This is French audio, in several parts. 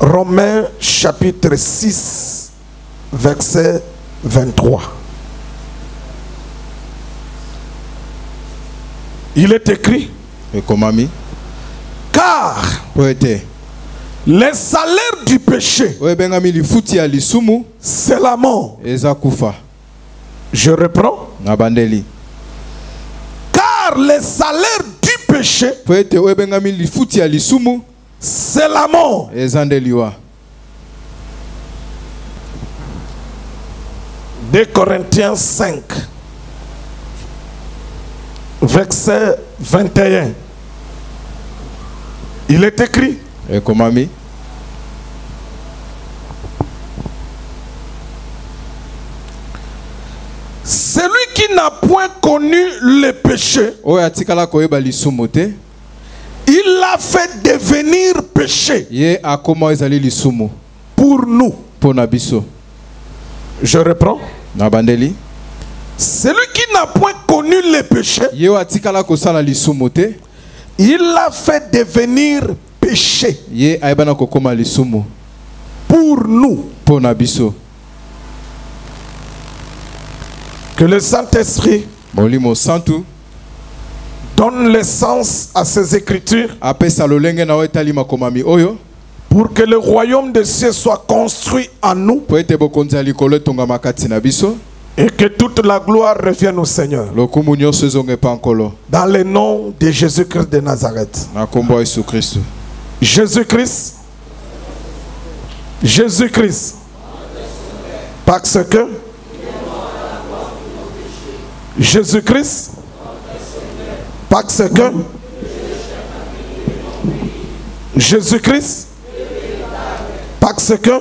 Romains chapitre 6, verset 23. Il est écrit, car les salaires du péché, c'est la mort. Je reprends. Car les salaires du péché, c'est la mort. 2 Corinthiens 5, verset 21. Il est écrit, celui qui n'a point connu le péché, il l'a fait devenir péché pour nous. Je reprends. Celui qui n'a point connu le péché, il l'a fait devenir péché pour nous. Que le Saint-Esprit donne le sens à ces écritures pour que le royaume des cieux soit construit en nous et que toute la gloire revienne au Seigneur. Dans le nom de Jésus-Christ de Nazareth. Jésus-Christ. Jésus-Christ. Parce que Jésus-Christ. Parce que Jésus-Christ. Parce que.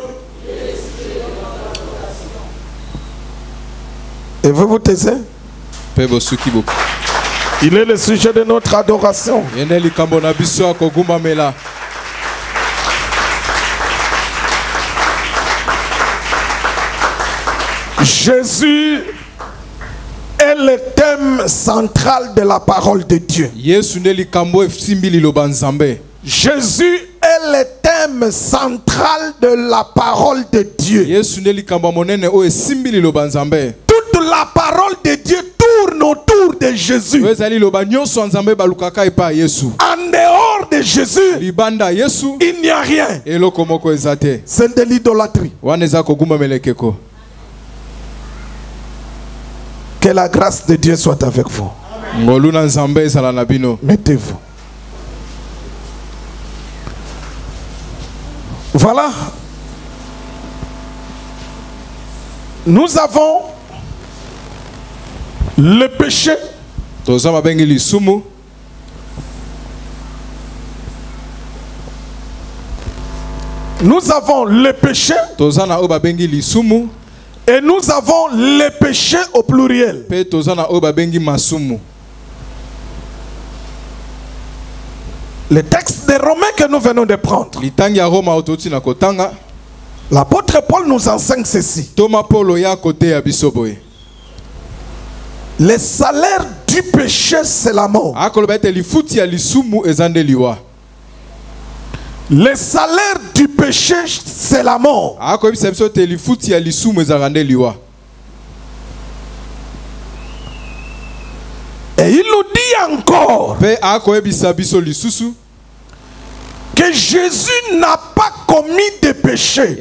Et vous vous taisez? Il est le sujet de notre adoration. Jésus est le thème central de la parole de Dieu. Jésus est le thème central de la parole de Dieu. Toute la parole de Dieu tourne autour de Jésus. En dehors de Jésus, il n'y a rien. C'est de l'idolâtrie. Que la grâce de Dieu soit avec vous. Mettez-vous. Voilà. Nous avons le péché. Nous avons le péché. Et nous avons le péché au pluriel. Le texte des Romains que nous venons de prendre. L'apôtre Paul nous enseigne ceci. Le salaire du péché, c'est la mort. Le salaire du péché, c'est la mort. Et il nous dit encore que Jésus n'a pas commis de péché,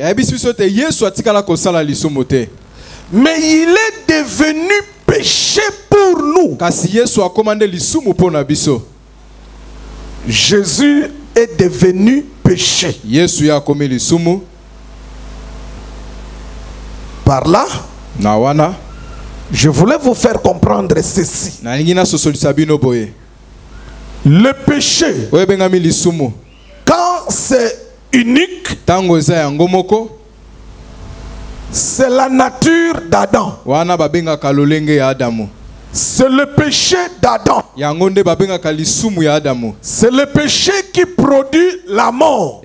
mais il est devenu péché pour nous. Jésus est devenu péché. Par là, je voulais vous faire comprendre ceci. Le péché, quand c'est unique, c'est la nature d'Adam. C'est le péché d'Adam. C'est le péché qui produit la mort.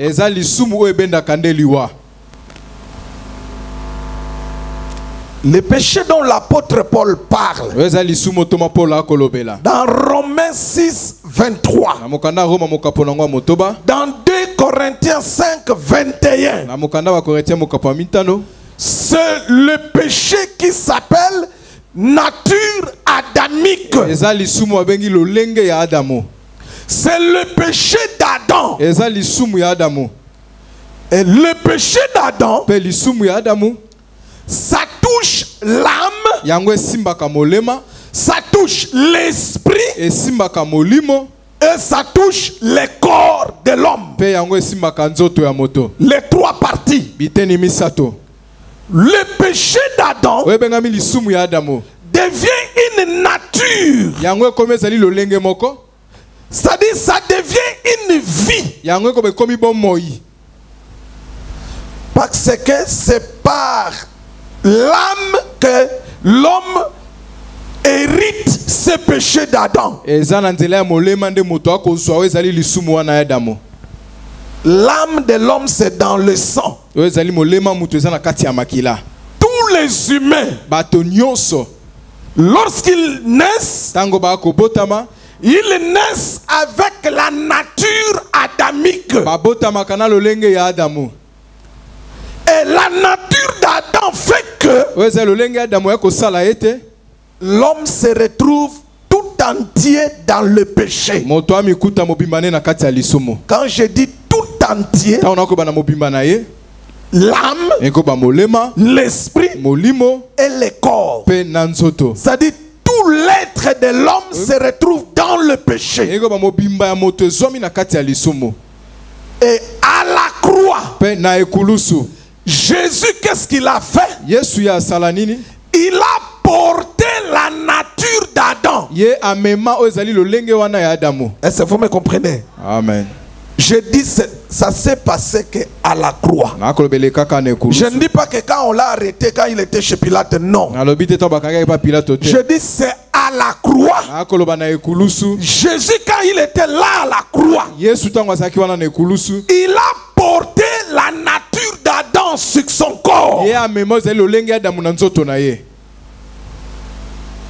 Le péché dont l'apôtre Paul parle dans Romains 6, 23, dans 2 Corinthiens 5, 21. C'est le péché qui s'appelle nature adamique. C'est le péché d'Adam. Et le péché d'Adam, ça touche l'âme, ça touche l'esprit, et ça touche le corps de l'homme. Les trois parties. Le péché d'Adam devient une nature. C'est-à-dire ça devient une vie. Parce que c'est par l'âme que l'homme hérite ce péché d'Adam. L'âme de l'homme, c'est dans le sang. Tous les humains, lorsqu'ils naissent, ils naissent avec la nature adamique. Et la nature d'Adam fait que l'homme se retrouve tout entier dans le péché. Quand je dis tout entier, l'âme, l'esprit et le corps. C'est-à-dire tout l'être de l'homme se retrouve dans le péché. Et à la croix, Jésus, qu'est-ce qu'il a fait? Il a porté la nature d'Adam. Est-ce que vous me comprenez? Amen. Je dis ça s'est passé qu'à la croix. Je ne dis pas que quand on l'a arrêté, quand il était chez Pilate, non. Je dis c'est à la croix. Jésus, quand il était là à la croix, il a porté la nature d'Adam sur son corps.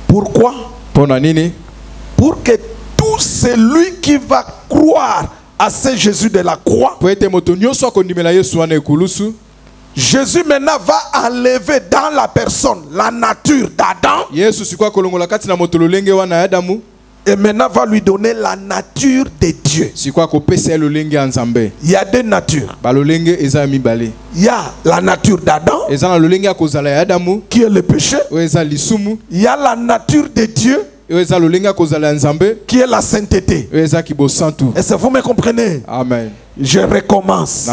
Pourquoi? Pour que tout celui qui va croire à ce Jésus de la croix, Jésus maintenant va enlever dans la personne la nature d'Adam et maintenant va lui donner la nature de Dieu. Il y a deux natures. Il y a la nature d'Adam qui est le péché. Il y a la nature de Dieu qui est la sainteté. Est-ce que vous me comprenez? Amen. Je recommence.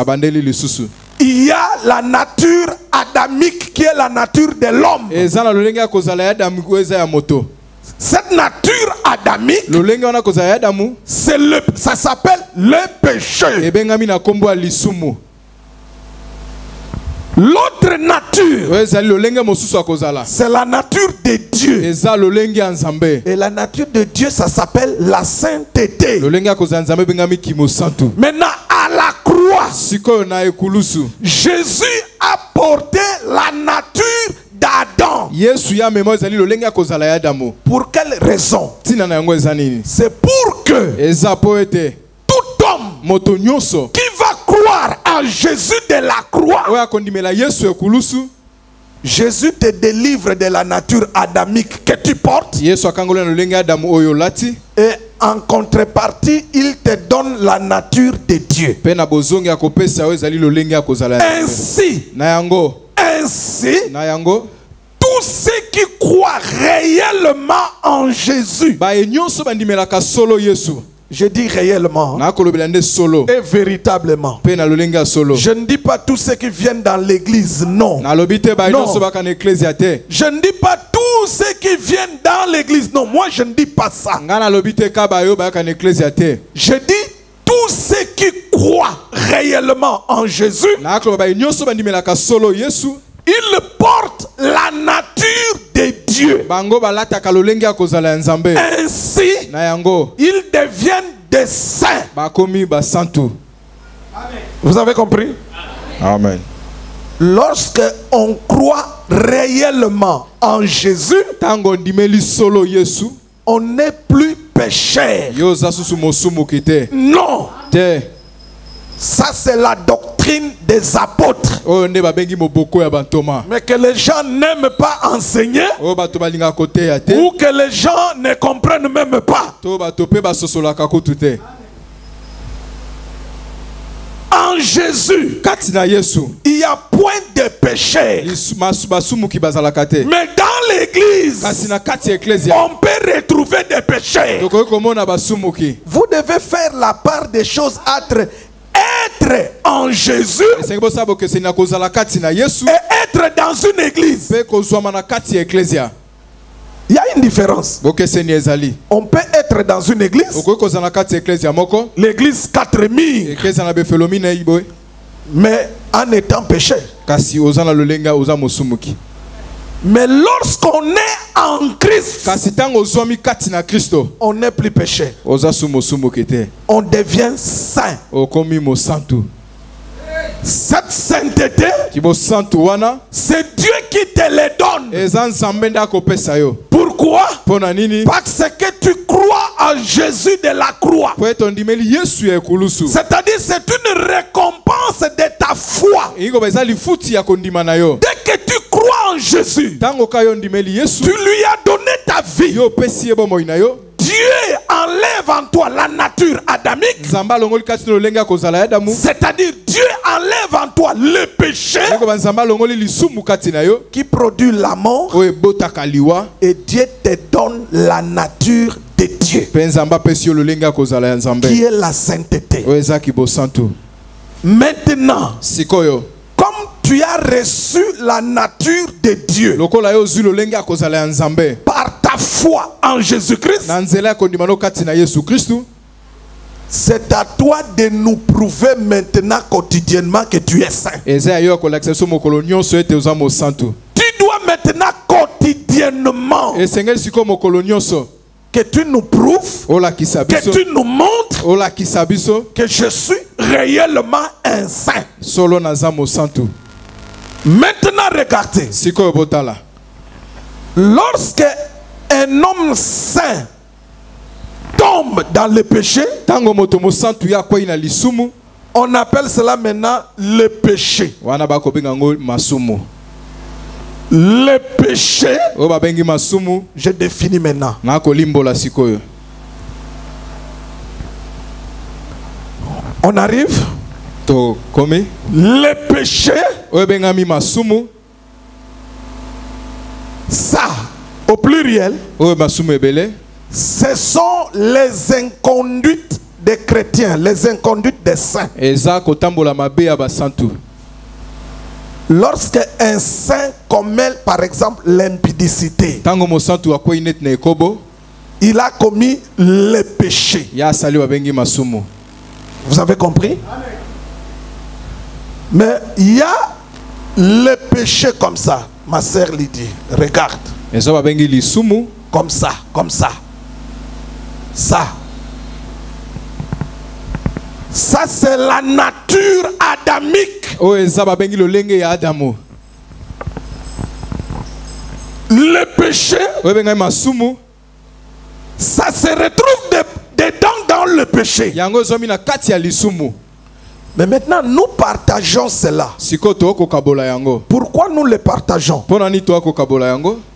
Il y a la nature adamique qui est la nature de l'homme. Cette nature adamique, ça s'appelle le péché. L'autre nature, c'est la nature de Dieu. Et la nature de Dieu, ça s'appelle la sainteté. Maintenant, à la croix, Jésus a porté la nature d'Adam. Pour quelle raison? C'est pour que tout homme qui va croire à Jésus de la croix, Jésus te délivre de la nature adamique que tu portes. Et en contrepartie, il te donne la nature de Dieu. Ainsi, tous ceux qui croient réellement en Jésus, je dis réellement et véritablement. Je ne dis pas tous ceux qui viennent dans l'église, non. Non. Je ne dis pas tous ceux qui viennent dans l'église, non. Moi je ne dis pas ça. Je dis tous ceux qui croient réellement en Jésus, ils portent la nature de Dieu. Ainsi, ils deviennent des saints. Vous avez compris? Amen. Lorsque on croit réellement en Jésus, on n'est plus pécheur. Non. Ça, c'est la doctrine des apôtres. Mais que les gens n'aiment pas enseigner, ou que les gens ne comprennent même pas. En Jésus, il y a point de péché. Mais dans l'église, on peut retrouver des péchés. Vous devez faire la part des choses entre être en Jésus et être dans une église. Il y a une différence. On peut être dans une église, l'église 4000, mais en étant péché. Mais lorsqu'on est en Christ, on n'est plus péché. On devient saint. Cette sainteté, c'est Dieu qui te le donne. Pourquoi? Parce que tu crois en Jésus de la croix. C'est-à-dire c'est une récompense de ta foi. Dès que tu crois en Jésus, tu lui as donné ta vie. Dieu enlève en toi la nature adamique. C'est-à-dire Dieu enlève en toi le péché qui produit la mort. Et Dieu te donne la nature de Dieu, qui est la sainteté. Maintenant, comme tu as reçu la nature de Dieu par ta foi en Jésus-Christ, c'est à toi de nous prouver maintenant quotidiennement que tu es saint. Tu dois maintenant quotidiennement que tu nous prouves, que tu nous montres que je suis réellement un saint. Maintenant regardez, lorsque un homme saint tombe dans le péché, on appelle cela maintenant le péché. Le péché, je définis maintenant. On arrive. Le péché, ça, au pluriel, ce sont les inconduites des chrétiens, les inconduites des saints. Lorsque un saint commet par exemple l'impudicité, il a commis le péché. Vous avez compris? Mais il y a le péché comme ça. Ma sœur Lydie, regarde. Comme ça, comme ça. Ça. Ça c'est la nature adamique. Le péché, ça se retrouve dedans dans le péché. Mais maintenant, nous partageons cela. Pourquoi nous le partageons?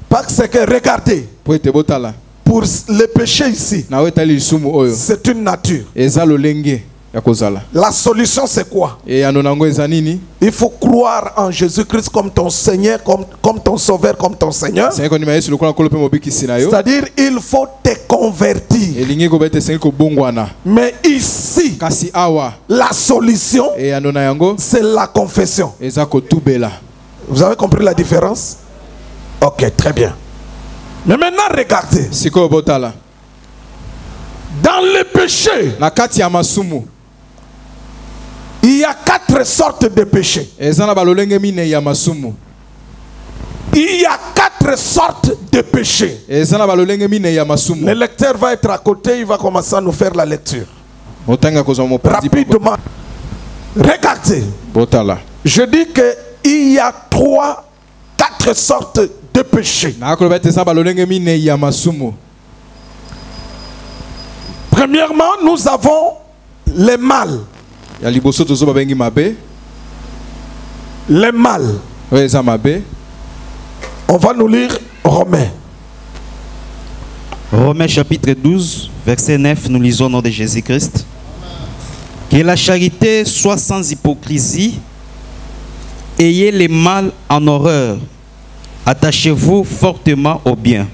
Parce que regardez, pour le péché ici, c'est une nature. La solution c'est quoi? Il faut croire en Jésus-Christ comme ton Seigneur, comme ton Sauveur, comme ton Seigneur. C'est-à-dire il faut te convertir. Mais ici, la solution, c'est la confession. Vous avez compris la différence? Ok, très bien. Mais maintenant regardez. Dans le péché, il y a 4 sortes de péchés. Il y a 4 sortes de péchés. Le lecteur va être à côté, il va commencer à nous faire la lecture. Rapidement. Regardez. Je dis qu'il y a 4 sortes de péchés. Premièrement, nous avons le mal. Le mal. On va nous lire Romains. Romains chapitre 12, verset 9, nous lisons au nom de Jésus-Christ. Que la charité soit sans hypocrisie. Ayez le mal en horreur. Attachez-vous fortement au bien.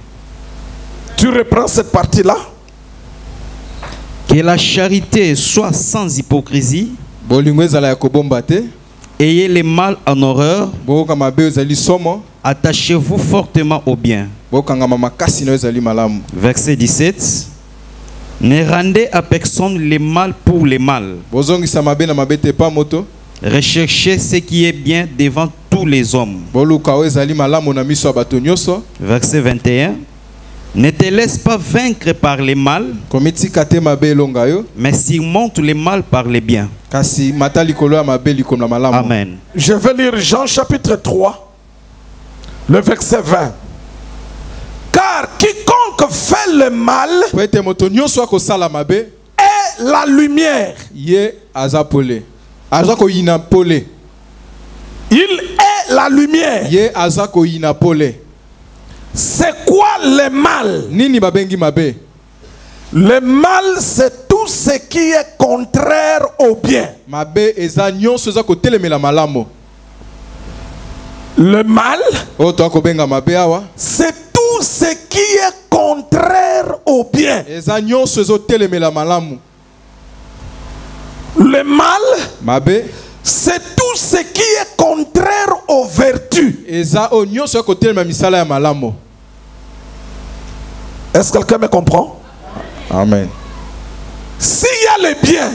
Tu reprends cette partie-là. Que la charité soit sans hypocrisie. Ayez le mal en horreur. Attachez-vous fortement au bien. Verset 17. Ne rendez à personne le mal pour le mal. Recherchez ce qui est bien devant tous les hommes. Verset 21. Ne te laisse pas vaincre par le mal, mais surmonte le mal par le bien. Amen. Je vais lire Jean chapitre 3, le verset 20. Car quiconque fait le mal est la lumière. Il est la lumière. C'est quoi le mal? Le mal, c'est tout ce qui est contraire au bien. Le mal, c'est tout ce qui est contraire au bien. Le mal, c'est tout ce qui est contraire aux vertus. Est-ce que quelqu'un me comprend? Amen. S'il y a le bien,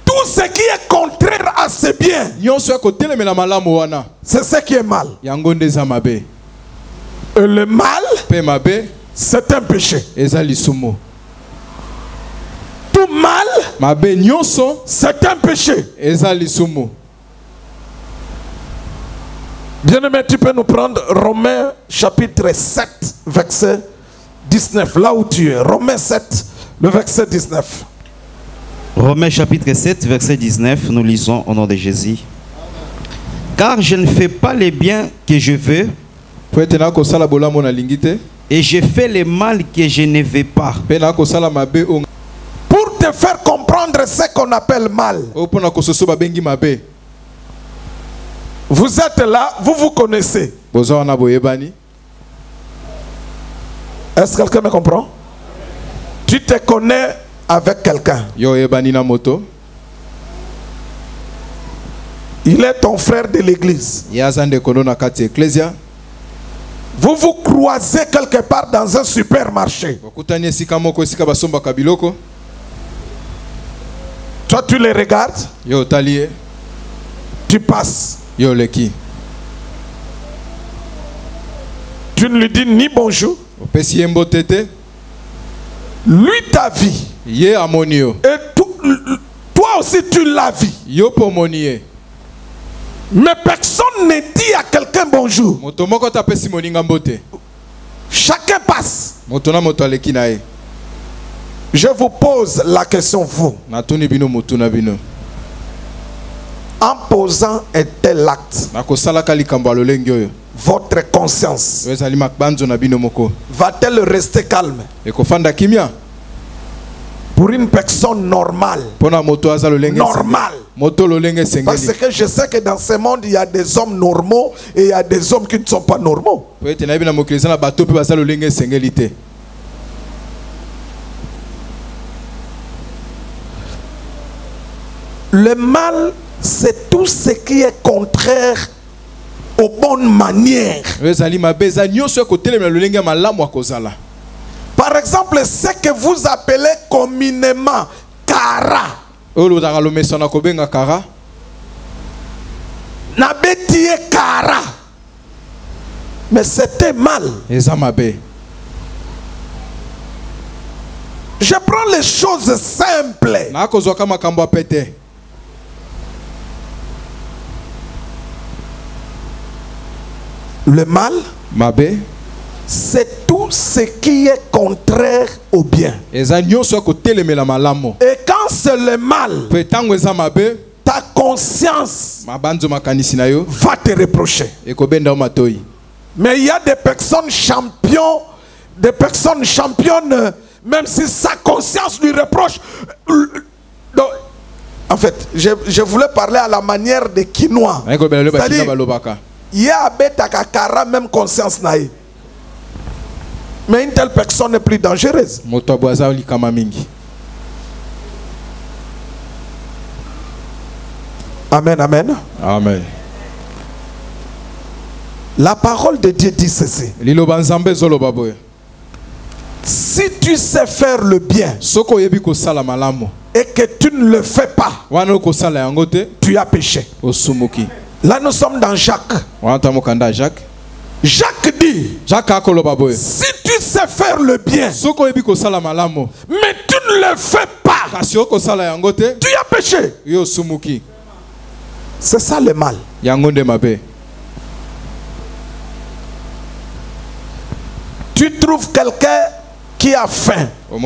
tout ce qui est contraire à ce bien, c'est ce qui est mal. Et le mal, c'est un péché. Tout mal, c'est un péché. Bien-aimé, tu peux nous prendre Romains chapitre 7, verset 19. Là où tu es. Romains 7, le verset 19. Romains chapitre 7, verset 19. Nous lisons au nom de Jésus. Car je ne fais pas le bien que je veux, et je fais le mal que je ne veux pas. Pour te faire comprendre ce qu'on appelle mal. Vous êtes là, vous vous connaissez. Est-ce que quelqu'un me comprend? Tu te connais avec quelqu'un. Il est ton frère de l'église. Vous vous croisez quelque part dans un supermarché. Toi, tu les regardes. Tu passes. Tu ne lui dis ni bonjour. Lui ta vie. Et toi aussi tu la vis. Mais personne ne dit à quelqu'un bonjour. Chacun passe. Je vous pose la question, vous. En posant un tel acte, votre conscience va-t-elle rester calme? Pour une personne normale. Normal. Parce que je sais que dans ce monde, il y a des hommes normaux et il y a des hommes qui ne sont pas normaux. Le mal, c'est tout ce qui est contraire aux bonnes manières. Par exemple, ce que vous appelez communément kara. Nabetie kara. Mais c'était mal. Je prends les choses simples. Le mal, c'est tout ce qui est contraire au bien. Et quand c'est le mal, ta conscience va te reprocher. Mais il y a des personnes champions, des personnes championnes, même si sa conscience lui reproche. Donc, en fait, je voulais parler à la manière des Quinois. C'est-à-dire, il y a Betakakara, même conscience naïe. Mais une telle personne est plus dangereuse. Amen, amen. Amen. La parole de Dieu dit ceci. Si tu sais faire le bien et que tu ne le fais pas, tu as péché. Là, nous sommes dans Jacques. Jacques dit, si tu sais faire le bien, mais tu ne le fais pas, tu as péché. C'est ça le mal. Tu trouves quelqu'un qui a faim. Il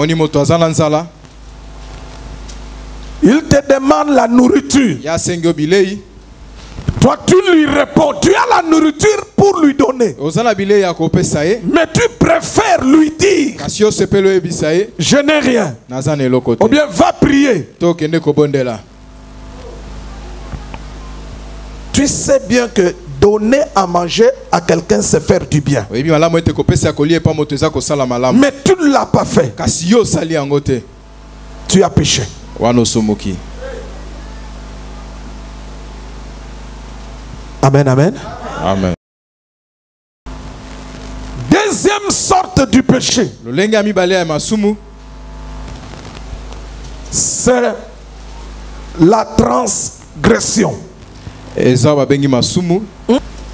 te demande la nourriture. Toi, tu lui réponds. Tu as la nourriture pour lui donner. Mais tu préfères lui dire, je n'ai rien. Ou bien va prier. Tu sais bien que donner à manger à quelqu'un, c'est faire du bien. Mais tu ne l'as pas fait. Tu as péché. Amen, amen. Amen. Deuxième sorte du péché, c'est la transgression.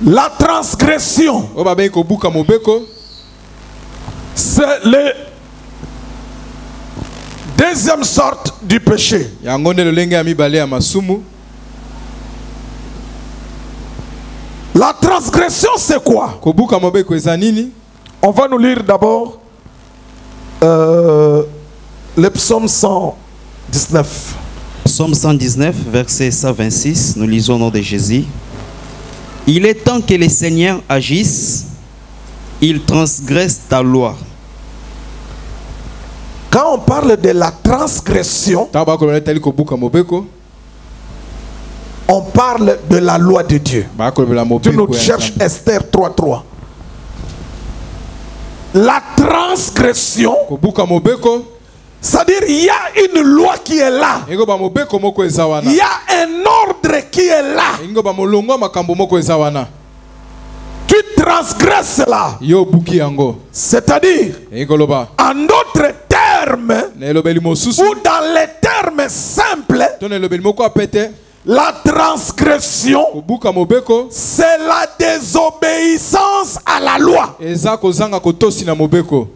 La transgression, c'est la deuxième sorte du péché. La transgression, c'est quoi? On va nous lire d'abord le psaume 119. Psaume 119, verset 126, nous lisons au nom de Jésus. Il est temps que les seigneurs agissent, ils transgressent ta loi. Quand on parle de la transgression, on parle de la loi de Dieu. Tu nous cherches Esther 3.3. La transgression, c'est-à-dire il y a une loi qui est là. Il y a un ordre qui est là. Tu transgresses là. C'est-à-dire, en d'autres termes, ou dans les termes simples, la transgression, c'est la désobéissance à la loi.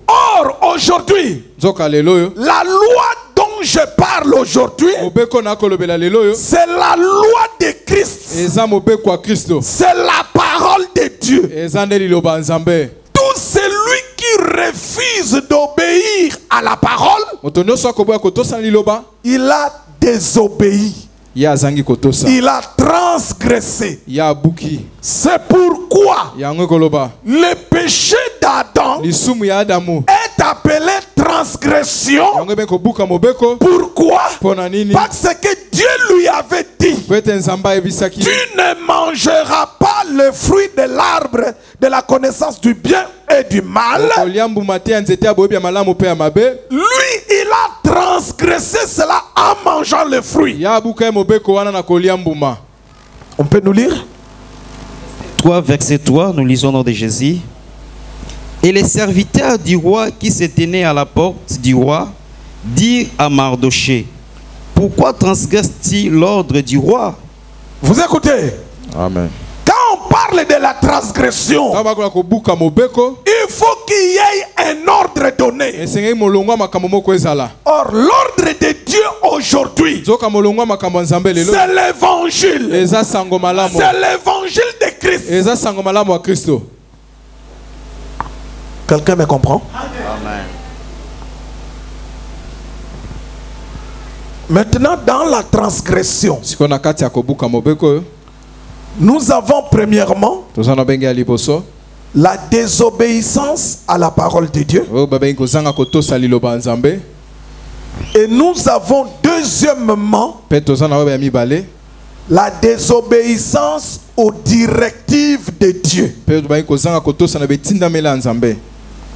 Or, aujourd'hui, la loi dont je parle aujourd'hui, c'est la loi de Christ. C'est la parole de Dieu. Tout celui qui refuse d'obéir à la parole, il a désobéi. Il a transgressé. C'est pourquoi le péché d'Adam est appelé transgression. Pourquoi? Parce que Dieu lui avait dit, tu ne mangeras pas le fruit de l'arbre de la connaissance du bien et du mal. Lui, il a transgressé cela en mangeant le fruit. On peut nous lire? 3, verset 3, nous lisons au nom de Jésus. Et les serviteurs du roi qui se tenaient à la porte du roi dirent à Mardoché, pourquoi transgresse-t-il l'ordre du roi? Vous écoutez? Amen. Quand on parle de la transgression, il faut qu'il y ait un ordre donné. Or, l'ordre de Dieu aujourd'hui, c'est l'évangile. C'est l'évangile de Christ. Quelqu'un me comprend? Amen. Maintenant, dans la transgression, nous avons premièrement la désobéissance à la parole de Dieu. Et nous avons deuxièmement la désobéissance aux directives de Dieu.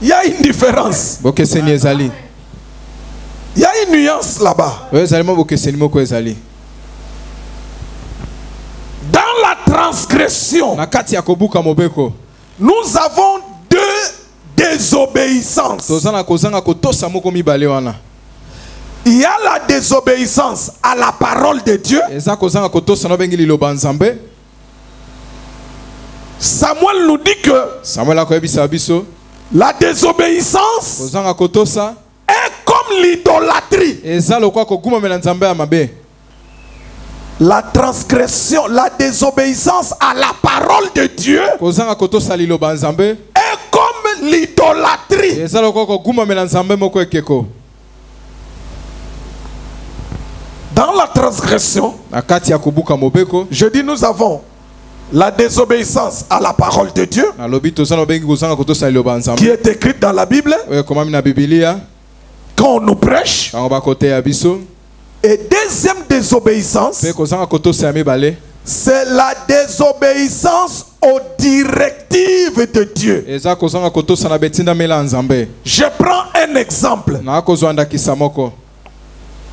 Il y a une différence. Il y a une nuance là-bas. Dans la transgression, nous avons deux désobéissances. Il y a la désobéissance à la parole de Dieu. Samuel nous dit que la désobéissance est comme l'idolâtrie. La transgression, la désobéissance à la parole de Dieu est comme l'idolâtrie. Dans la transgression, je dis nous avons la désobéissance à la parole de Dieu qui est écrite dans la Bible quand on nous prêche. Et deuxième désobéissance, c'est la désobéissance aux directives de Dieu. Je prends un exemple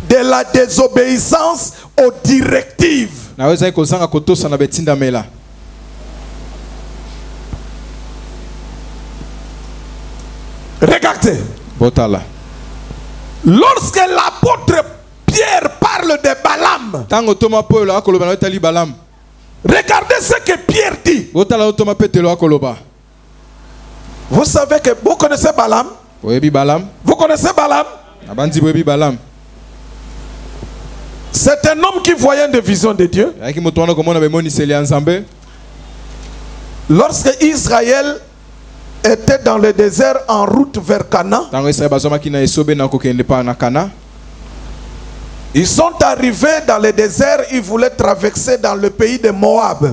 de la désobéissance aux directives. Regardez. Lorsque l'apôtre Pierre parle de Balaam, regardez ce que Pierre dit. Vous savez que vous connaissez Balaam? Vous connaissez Balaam? C'est un homme qui voyait des visions de Dieu. Lorsque Israël était dans le désert en route vers Canaan, ils sont arrivés dans le désert, ils voulaient traverser dans le pays de Moab.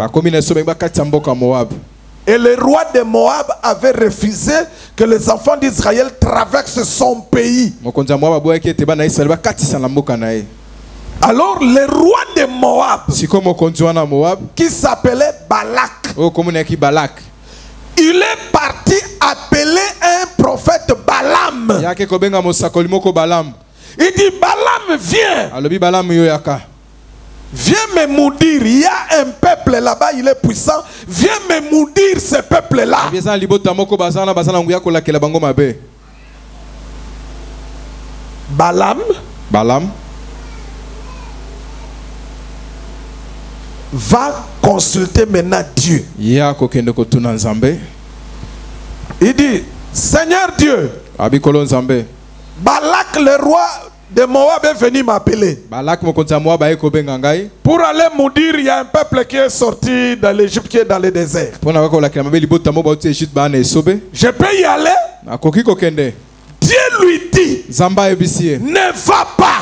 Et le roi de Moab avait refusé que les enfants d'Israël traversent son pays. Alors le roi de Moab, qui s'appelait Balak, il est parti appeler un prophète Balaam. Il dit Balaam, viens. Viens me maudire. Il y a un peuple là-bas, il est puissant. Viens me maudire ce peuple-là. Balaam va consulter maintenant Dieu. Il dit, Seigneur Dieu, Balak le roi de Moab est venu m'appeler pour aller maudire. Il y a un peuple qui est sorti dans l'Égypte, qui est dans le désert. Je peux y aller? Dieu lui dit, ne va pas.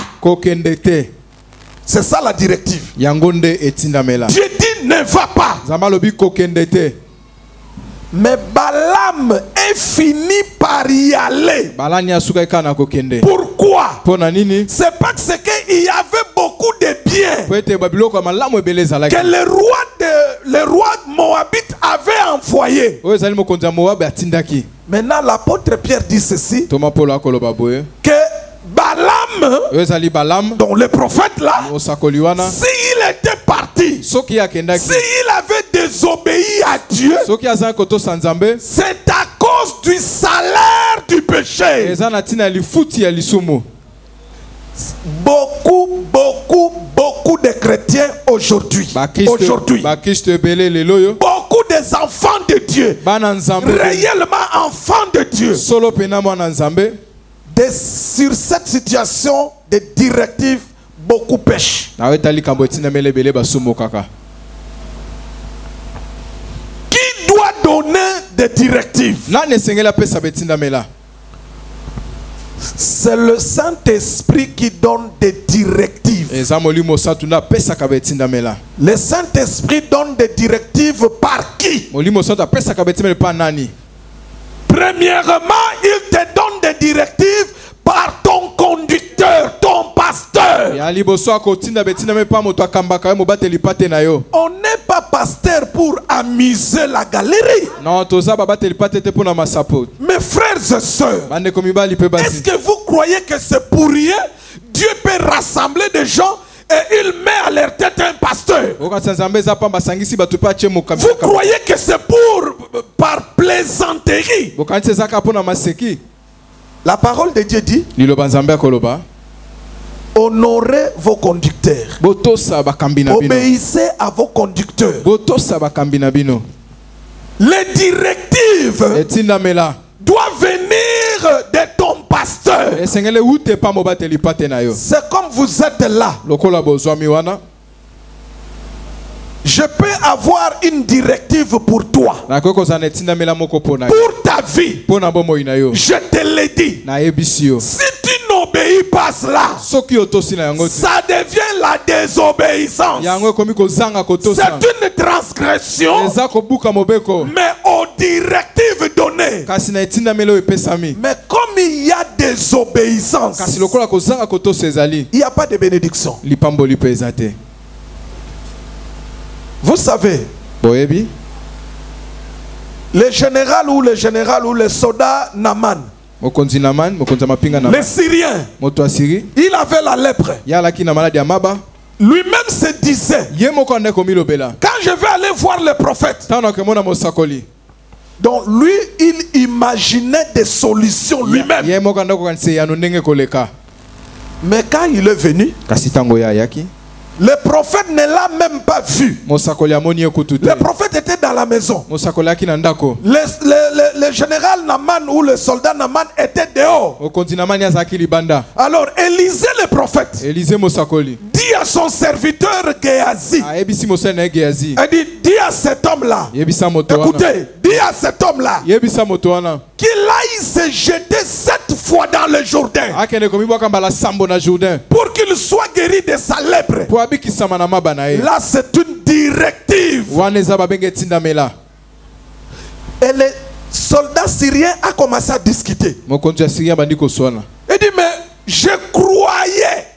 C'est ça la directive. Dieu dit ne va pas. Mais Balaam est fini par y aller. Pourquoi? C'est parce qu'il y avait beaucoup de biens que le roi moabite avait envoyé. Maintenant l'apôtre Pierre dit ceci, que Balaam, dont le prophète là, s'il était parti, s'il avait désobéi à Dieu, c'est à cause du salaire du péché. Beaucoup de chrétiens aujourd'hui, beaucoup des enfants de Dieu, réellement enfants de Dieu, sur cette situation de directive, beaucoup pêchent. Qui doit donner des directives? C'est le Saint-Esprit qui donne des directives. Le Saint-Esprit donne des directives par qui? Premièrement, il te donne des directives par ton conducteur, ton pasteur. On n'est pas pasteur pour amuser la galerie. Mes frères et sœurs, est-ce que vous croyez que c'est pour rien Dieu peut rassembler des gens et il met à leur tête un pasteur? Vous croyez que c'est par plaisanterie? La parole de Dieu dit: honorez vos conducteurs. Obéissez à vos conducteurs. Les directives doivent venir de ton pasteur. C'est comme vous êtes là. Je peux avoir une directive pour toi, pour ta vie. Je te l'ai dit. Si tu n'obéis pas cela, ça devient la désobéissance. C'est une transgression, mais aux directives données. Mais comme il y a désobéissance, il n'y a pas de bénédiction. Vous savez, le général ou le soldat Naman, les Syriens, il avait la lèpre. Lui-même se disait: quand je vais aller voir le prophète. Donc lui, il imaginait des solutions lui-même. Mais quand il est venu, le prophète ne l'a même pas vu. Le prophète était dans la maison. Le général Naman ou le soldat Naman était dehors. Alors Élisée le prophète dit à son serviteur Géasi, dit à cet homme-là, écoutez, dis à cet homme-là qu'il aille se jeter 7 fois dans le Jourdain pour qu'il soit guéri de sa lèpre. Là, c'est une directive. Et le soldat syrien a commencé à discuter. Il dit: mais je croyais.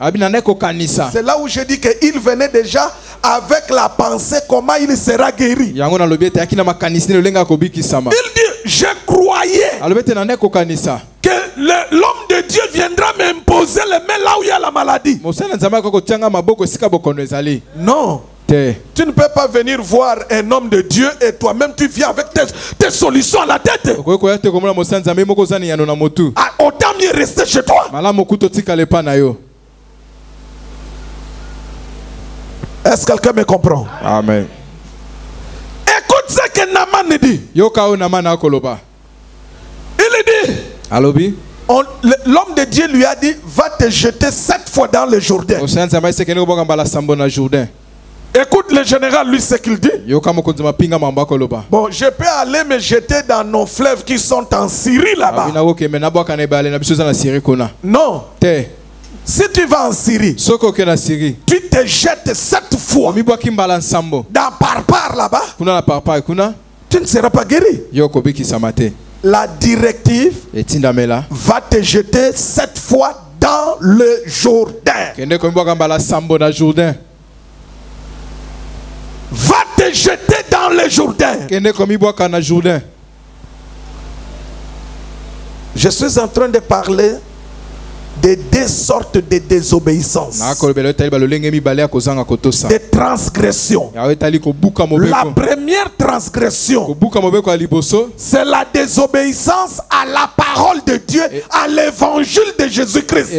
C'est là où je dis qu'il venait déjà avec la pensée comment il sera guéri. Il dit: je croyais que l'homme de Dieu viendra m'imposer les mains là où il y a la maladie. Non. Tu ne peux pas venir voir un homme de Dieu et toi-même tu viens avec tes solutions à la tête. Autant mieux rester chez toi. Est-ce que quelqu'un me comprend? Amen. Écoute ce que Naman dit. Il dit: l'homme de Dieu lui a dit: va te jeter 7 fois dans le Jourdain. Écoute le général, lui, ce qu'il dit. Bon, je peux aller me jeter dans nos fleuves qui sont en Syrie là-bas. Non. Si tu vas en Syrie, tu te jettes 7 fois dans Parpar là-bas, tu ne seras pas guéri. La directive va te jeter 7 fois dans le Jourdain. Va te jeter dans le Jourdain. Je suis en train de parler de 2 sortes de désobéissance, de transgression. La première transgression, c'est la désobéissance à la parole de Dieu, à l'évangile de Jésus-Christ.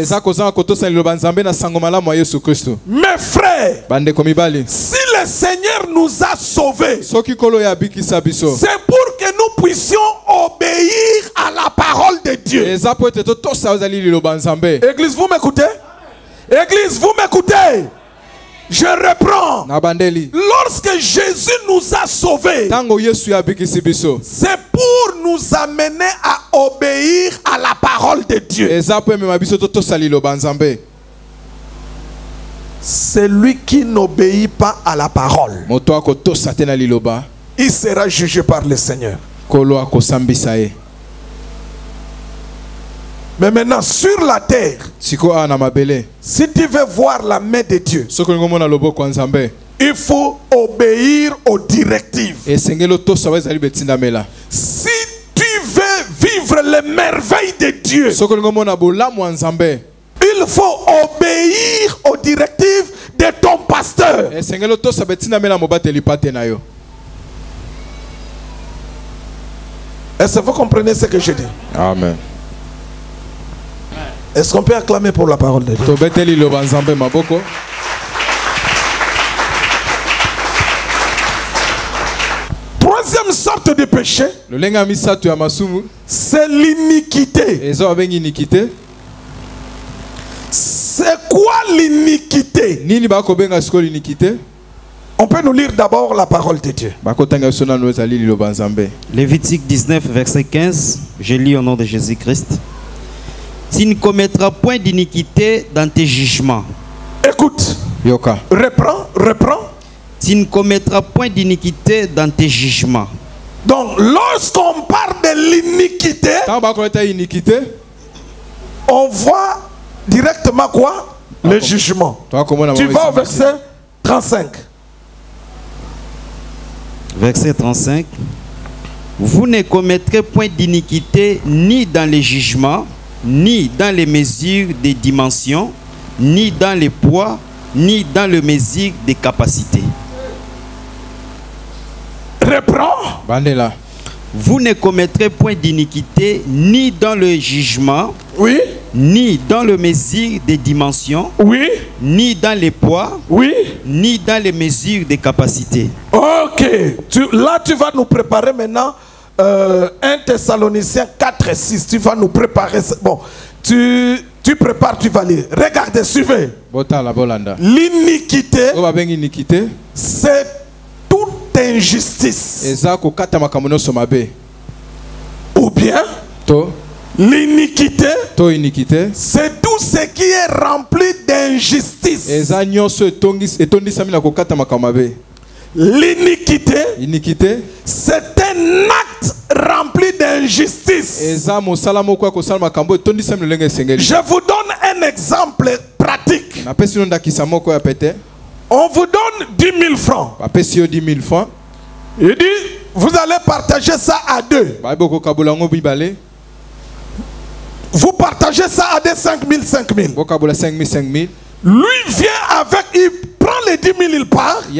Mes frères, si le Seigneur nous a sauvés, c'est pour que nous puissions obéir à la parole de Dieu. Église, vous m'écoutez? Église, vous m'écoutez? Je reprends. Lorsque Jésus nous a sauvés, c'est pour nous amener à obéir à la parole de Dieu. Celui qui n'obéit pas à la parole, il sera jugé par le Seigneur. Mais maintenant, sur la terre, si tu veux voir la main de Dieu, il faut obéir aux directives. Si tu veux vivre les merveilles de Dieu, il faut obéir aux directives de ton pasteur. Est-ce que vous comprenez ce que je dis? Amen. Est-ce qu'on peut acclamer pour la parole de Dieu? Troisième sorte de péché, c'est l'iniquité. C'est quoi l'iniquité? On peut nous lire d'abord la parole de Dieu. Lévitique 19, verset 15. Je lis au nom de Jésus-Christ. Tu ne commettras point d'iniquité dans tes jugements. Écoute. Yoka. Reprends. Tu ne commettras point d'iniquité dans tes jugements. Donc, lorsqu'on parle de l'iniquité, on voit directement quoi? Le jugement. Tu vas au verset 35. Verset 35. Vous ne commettrez point d'iniquité ni dans les jugements, ni dans les mesures des dimensions, ni dans les poids, ni dans les mesures des capacités. Reprends. Bandela. Vous ne commettrez point d'iniquité ni dans le jugement, oui, ni dans le mesure des dimensions, oui, ni dans les poids, oui, ni dans les mesures des capacités. Ok. Là, tu vas nous préparer maintenant 1 Thessaloniciens 4 et 6. Tu vas nous préparer. Bon, tu prépares, tu vas lire. Regardez, suivez. L'iniquité, c'est toute injustice. Ou bien, l'iniquité, c'est tout ce qui est rempli d'injustice. L'iniquité, c'est un acte rempli d'injustice. Je vous donne un exemple pratique. On vous donne 10 000 francs. Il dit, vous allez partager ça à deux. Vous partagez ça à des 5 000, 5 000. Lui vient avec, il prend les 10 000, il part. Il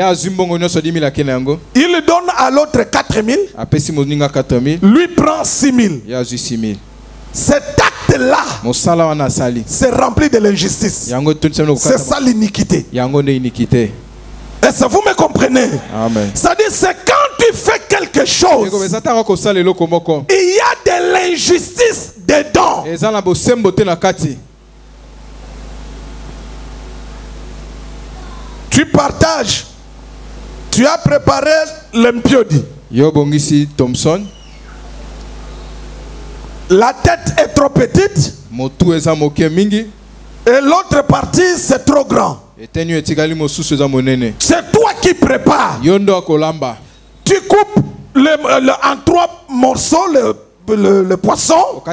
donne à l'autre 4 000. Lui prend 6 000. Cet acte-là, c'est rempli de l'injustice. C'est ça l'iniquité. Est-ce que vous me comprenez? C'est-à-dire, c'est quand tu fais quelque chose, il y a de l'injustice dedans. Tu partages. Tu as préparé l'impiodi. La tête est trop petite. Et l'autre partie, c'est trop grand. C'est toi qui prépares. Tu coupes en 3 morceaux le poisson. Tu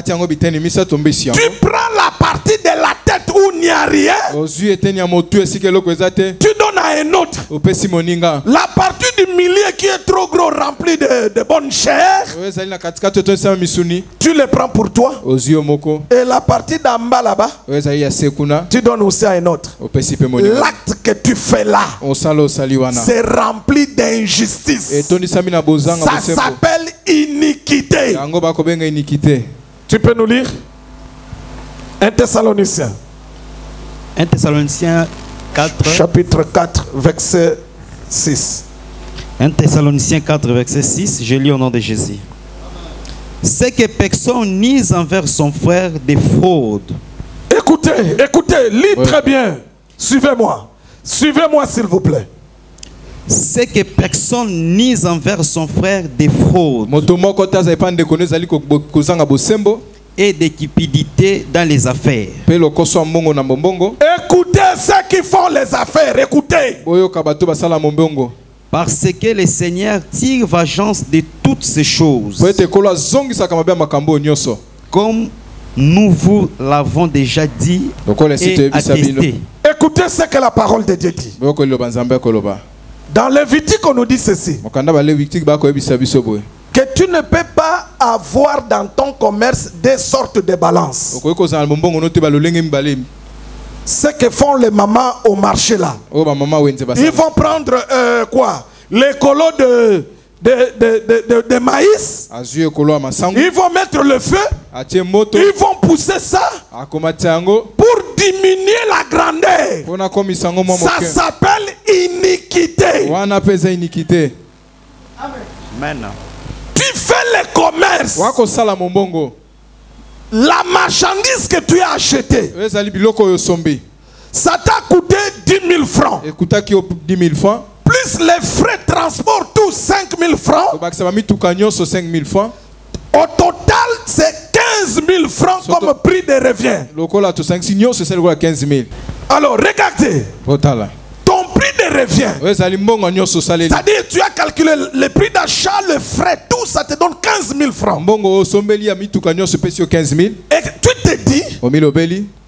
prends la partie de la tête où il n'y a rien. Tu donnes à un autre. La partie du milieu qui est trop gros, remplie de bonne chair, tu le prends pour toi. Et la partie d'en bas là-bas, tu donnes aussi à un autre. L'acte que tu fais là, c'est rempli d'injustice. Ça s'appelle iniquité. Tu peux nous lire 1 Thessaloniciens. 1 Thessaloniciens 4. Chapitre 4, verset 6. 1 Thessaloniciens 4, verset 6. Je lis au nom de Jésus. C'est que personne nie envers son frère des fraudes. Écoutez, lis très bien. Suivez-moi. Suivez-moi s'il vous plaît. c'est que personne nie envers son frère des fraudes et des cupidités dans les affaires. Écoutez ceux qui font les affaires, écoutez. Parce que le Seigneur tire vengeance de toutes ces choses. Comme nous vous l'avons déjà dit et attesté. Écoutez ce que la parole de Dieu dit. Dans Lévitique, on nous dit ceci. Que tu ne peux pas avoir dans ton commerce des sortes de balances. Ce que font les mamans au marché là. Ils vont prendre quoi? Les colos de maïs. Ils vont mettre le feu. Ils vont pousser ça pour diminuer la grandeur. Ça s'appelle iniquité. Amen. Tu fais le commerce. La marchandise que tu as achetée, ça t'a coûté 10 000 francs. Plus les frais de transport, tous 5 000 francs. Au total, c'est 15 000 francs comme prix de revient. Alors, regardez. Ton prix de revient. C'est-à-dire, tu as calculé le prix d'achat, le frais, tout ça te donne 15 000 francs. Et tu te dis,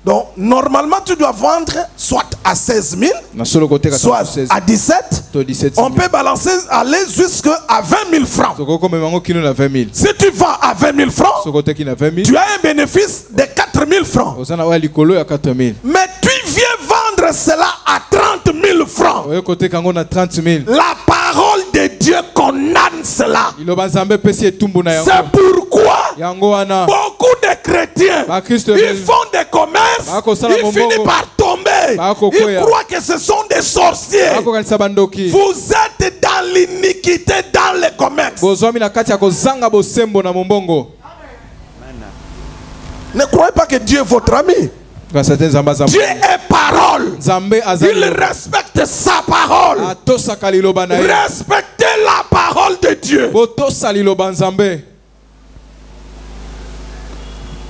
donc normalement tu dois vendre soit à 16 000, soit à 17. On peut balancer, aller jusqu'à 20 000 francs. Si tu vends à 20 000 francs, tu as un bénéfice de 4 000 francs. Mais tu viens vendre cela à 30 000 francs. La parole de Dieu condamne cela. C'est pourquoi beaucoup de chrétiens, ils font des commerces, ils finissent par tomber. Ils croient que ce sont des sorciers. Vous êtes dans l'iniquité dans le commerce. Ne croyez pas que Dieu est votre ami. Dieu est parole. Il respecte sa parole. Respectez la parole de Dieu.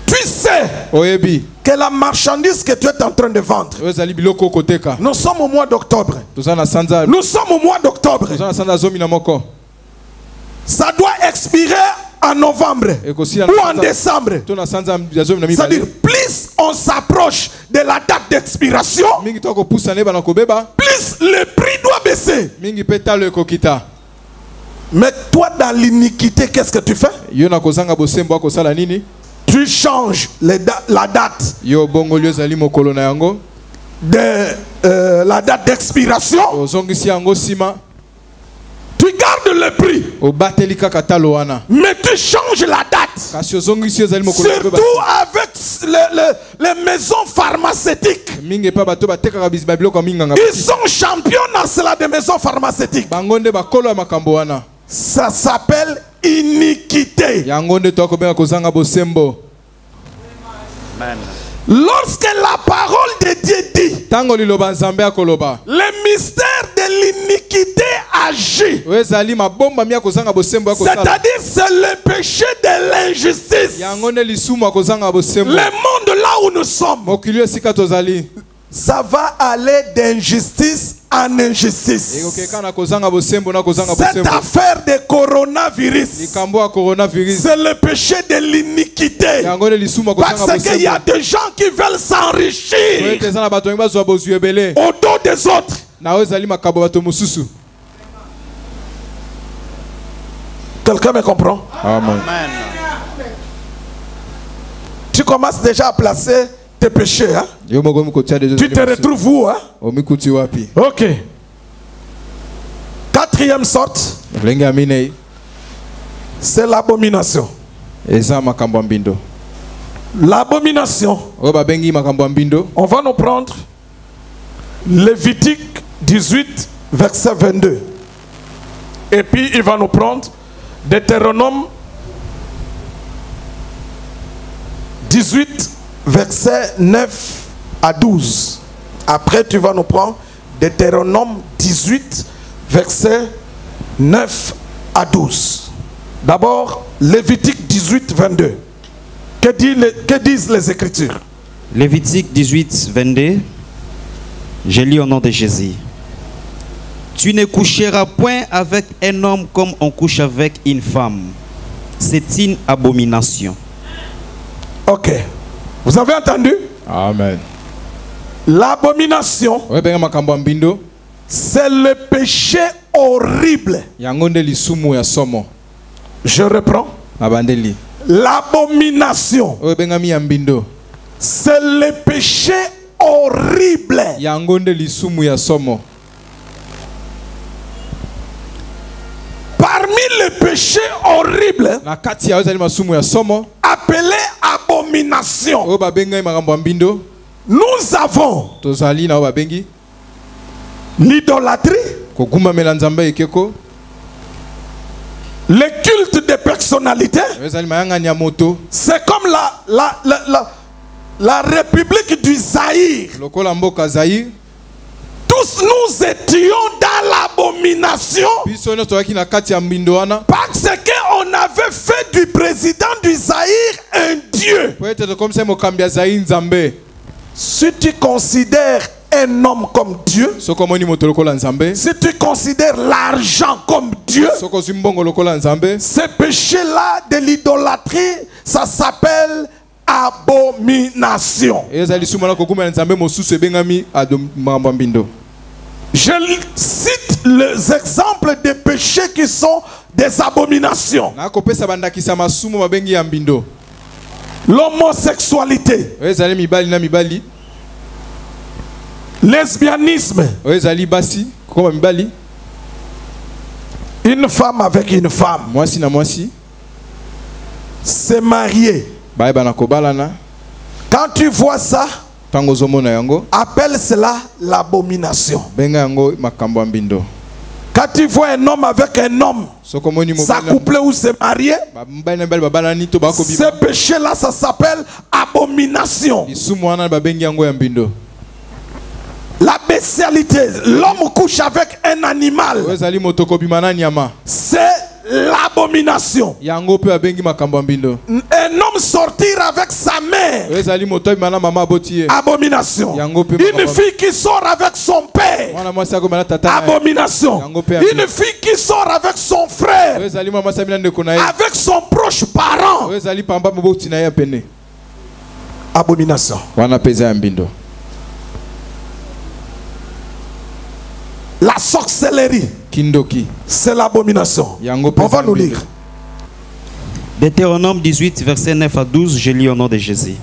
Tu sais que la marchandise que tu es en train de vendre, nous sommes au mois d'octobre. Nous sommes au mois d'octobre. Ça doit expirer en novembre ou en décembre. C'est-à-dire, plus on s'approche de la date d'expiration, plus le prix doit baisser. Mais toi, dans l'iniquité, qu'est-ce que tu fais? Tu changes la date de la date d'expiration. Tu gardes le prix, mais tu changes la date. Surtout avec les maisons pharmaceutiques. Ils sont champions dans cela des maisons pharmaceutiques. Ça s'appelle iniquité. Lorsque la parole de Dieu dit, le mystère de l'iniquité agit. C'est-à-dire c'est le péché de l'injustice. Le monde là où nous sommes, ça va aller d'injustice en injustice. Cette affaire de coronavirus, c'est le péché de l'iniquité. Parce qu'il y a des gens qui veulent s'enrichir au dos des autres. Quelqu'un me comprend? Amen. Tu commences déjà à placer tes péchés, hein? Tu te retrouves où, hein? Ok. Quatrième sorte, c'est l'abomination. L'abomination. On va nous prendre Lévitique 18, verset 22. Et puis il va nous prendre Deutéronome 18, verset 9 à 12. Après, tu vas nous prendre Deutéronome 18, versets 9 à 12. D'abord, Lévitique 18, 22. Que disent les Écritures? Lévitique 18, 22. Je lis au nom de Jésus. Tu ne coucheras point avec un homme comme on couche avec une femme. C'est une abomination. Ok. Vous avez entendu? Amen. L'abomination, c'est le péché horrible. Je reprends. L'abomination, c'est le péché horrible. Parmi les péchés horribles appelés abomination, nous avons l'idolâtrie, le culte des personnalités. C'est comme la République du Zaïre. Tous nous étions dans l'abomination parce qu'on avait fait du président du Zaïre un dieu. Si tu considères un homme comme Dieu, si tu considères l'argent comme Dieu, ce péché-là de l'idolâtrie, ça s'appelle abomination. Je cite les exemples des péchés qui sont des abominations. L'homosexualité, lesbianisme, une femme avec une femme, se marier. Quand tu vois ça, appelle cela l'abomination. Quand tu vois un homme avec un homme s'accoupler ou se marier, ce péché-là, ça s'appelle abomination. La bestialité, l'homme couche avec un animal, c'est l'abomination. Un homme sortir avec sa mère, abomination. Une fille qui sort avec son père, abomination. Une fille qui sort avec son frère, avec son proche parent, abomination. La sorcellerie, c'est l'abomination. On va nous lire. Deutéronome 18, versets 9 à 12, je lis au nom de Jésus.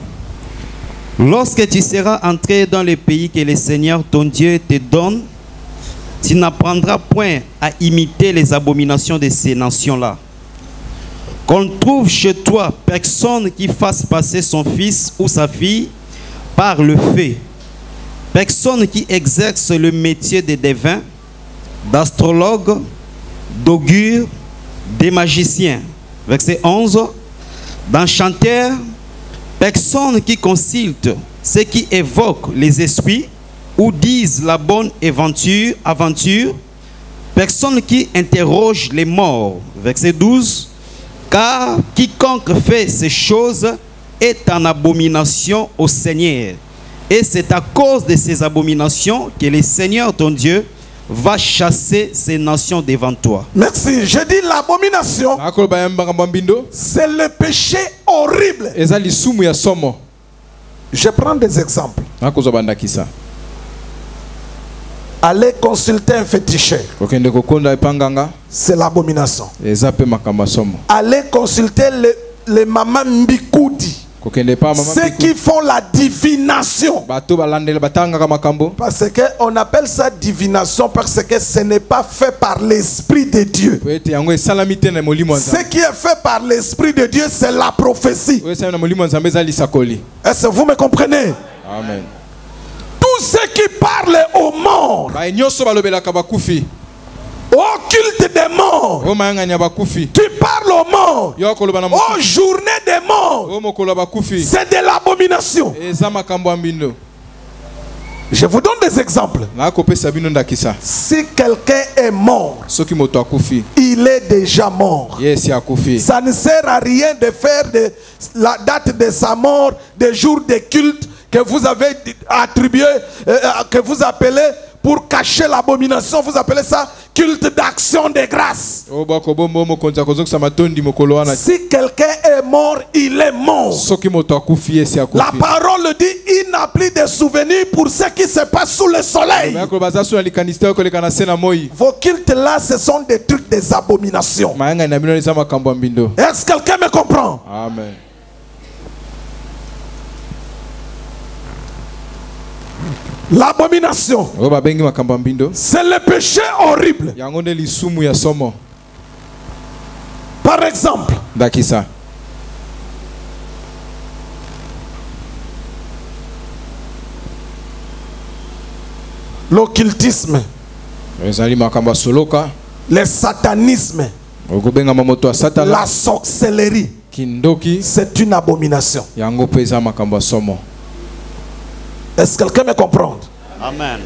Lorsque tu seras entré dans le pays que le Seigneur ton Dieu te donne, tu n'apprendras point à imiter les abominations de ces nations-là. Qu'on trouve chez toi personne qui fasse passer son fils ou sa fille par le feu, personne qui exerce le métier de devin, d'astrologue, d'augure, des magiciens. Verset 11. D'enchanteur, personne qui consulte ceux qui évoquent les esprits ou disent la bonne aventure, personne qui interroge les morts. Verset 12. Car quiconque fait ces choses est en abomination au Seigneur. Et c'est à cause de ces abominations que le Seigneur ton Dieu va chasser ces nations devant toi. Merci. Je dis l'abomination, c'est le péché horrible. Je prends des exemples. Allez consulter un féticheur, c'est l'abomination. Allez consulter les mamans Mbikoudi, ceux qui font la divination. Parce qu'on appelle ça divination parce que ce n'est pas fait par l'Esprit de Dieu. Ce qui est fait par l'Esprit de Dieu, c'est la prophétie. Est-ce que vous me comprenez? Amen. Tous ceux qui parlent aux morts, au culte des morts, tu parles aux morts, aux journées des morts, c'est de l'abomination. Je vous donne des exemples. Si quelqu'un est mort, il est déjà mort. Ça ne sert à rien de faire la date de sa mort, des jours de culte que vous avez attribué, que vous appelez pour cacher l'abomination. Vous appelez ça culte d'action de grâce. Si quelqu'un est mort, il est mort. La parole dit, il n'a plus de souvenirs pour ce qui se passe sous le soleil. Vos cultes là, ce sont des trucs, des abominations. Est-ce que quelqu'un me comprend? Amen. L'abomination, c'est le péché horrible. Par exemple, l'occultisme, le satanisme, la sorcellerie, c'est une abomination. Est-ce que quelqu'un me comprend? Amen.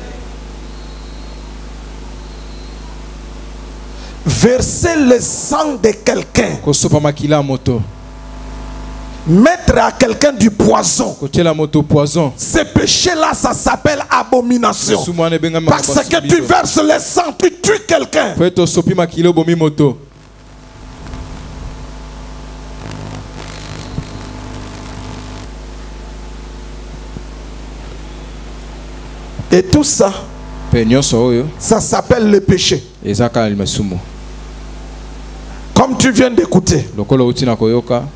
Verser le sang de quelqu'un, mettre à quelqu'un du poison, ce péché-là, ça s'appelle abomination. Parce que tu verses le sang, tu tues quelqu'un. Et tout ça, ça s'appelle le péché. Comme tu viens d'écouter,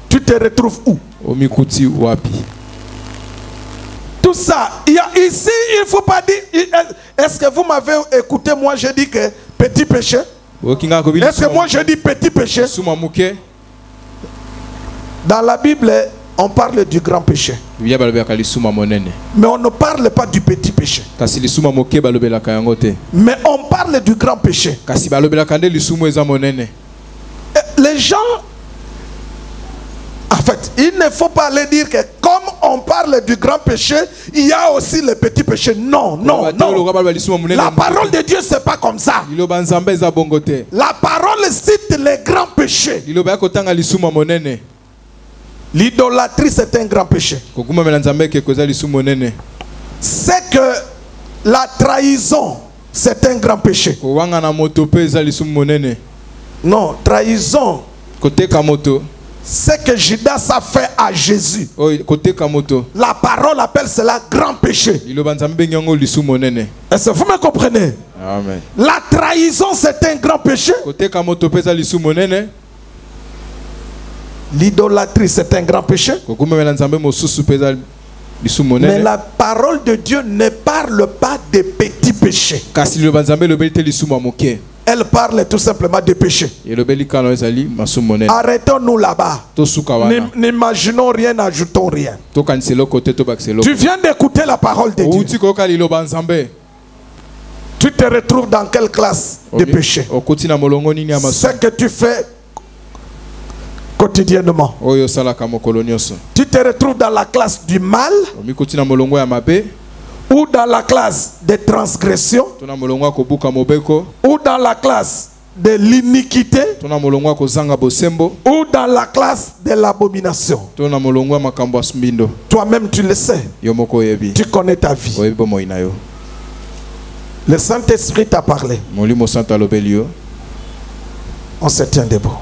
tu te retrouves où? Tout ça, ici, il ne faut pas dire. Est-ce que vous m'avez écouté? Moi, je dis que petit péché. Est-ce que moi, je dis petit péché? Dans la Bible, on parle du grand péché. Mais on ne parle pas du petit péché. Mais on parle du grand péché. Les gens, en fait, il ne faut pas aller dire que comme on parle du grand péché, il y a aussi le petit péché. Non, non, non. La parole de Dieu, c'est pas comme ça. La parole cite les grands péchés. L'idolâtrie, c'est un grand péché. C'est que la trahison, c'est un grand péché. Non, trahison, c'est que Judas a fait à Jésus. La parole appelle cela grand péché. Est-ce que vous me comprenez? Amen. La trahison, c'est un grand péché. L'idolâtrie, c'est un grand péché. Mais la parole de Dieu ne parle pas de petits péchés. Elle parle tout simplement de péché. Arrêtons-nous là-bas. N'imaginons rien, n'ajoutons rien. Tu viens d'écouter la parole de Dieu. Tu te retrouves dans quelle classe de péché? Ce que tu fais quotidiennement. Tu te retrouves dans la classe du mal ou dans la classe des transgressions ou dans la classe de l'iniquité ou dans la classe de l'abomination. Toi-même tu le sais. Tu connais ta vie. Le Saint-Esprit t'a parlé. On se tient debout.